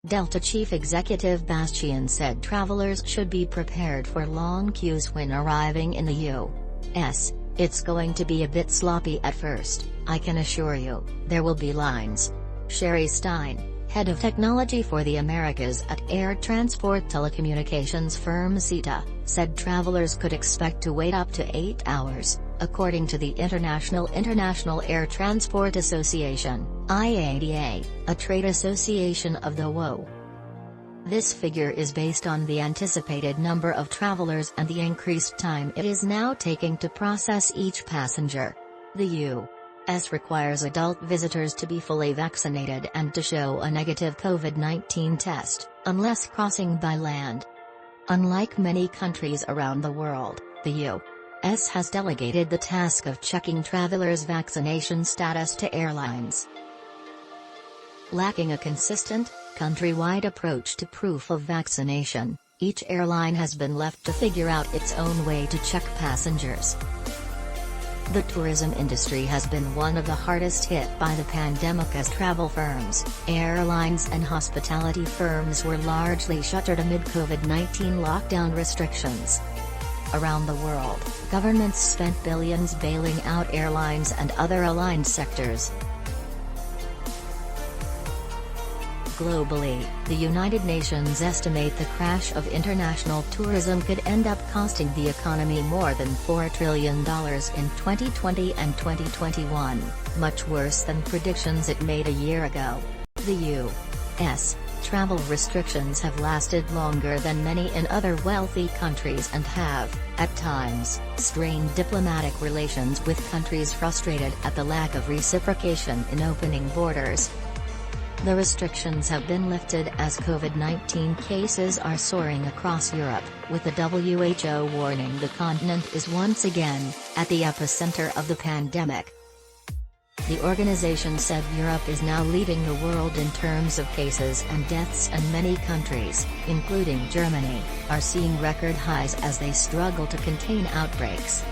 Delta chief executive Bastian said travelers should be prepared for long queues when arriving in the U.S. "It's going to be a bit sloppy at first, I can assure you, there will be lines." Stein, head of technology for the Americas at air transport telecommunications firm SITA, said travelers could expect to wait up to 8 hours, according to the International Air Transport Association, IATA, a trade association of the WO. This figure is based on the anticipated number of travelers and the increased time it is now taking to process each passenger. The U.S. requires adult visitors to be fully vaccinated and to show a negative COVID-19 test, unless crossing by land. Unlike many countries around the world, the U.S. has delegated the task of checking travelers' vaccination status to airlines. Lacking a consistent, countrywide approach to proof of vaccination, each airline has been left to figure out its own way to check passengers. The tourism industry has been one of the hardest hit by the pandemic as travel firms, airlines and hospitality firms were largely shuttered amid COVID-19 lockdown restrictions. Around the world, governments spent billions bailing out airlines and other aligned sectors. Globally, the United Nations estimate the crash of international tourism could end up costing the economy more than $4 trillion in 2020 and 2021, much worse than predictions it made a year ago. The U.S. travel restrictions have lasted longer than many in other wealthy countries and have, at times, strained diplomatic relations with countries frustrated at the lack of reciprocation in opening borders. The restrictions have been lifted as COVID-19 cases are soaring across Europe, with the WHO warning the continent is once again at the epicenter of the pandemic. The organization said Europe is now leading the world in terms of cases and deaths, and many countries, including Germany, are seeing record highs as they struggle to contain outbreaks.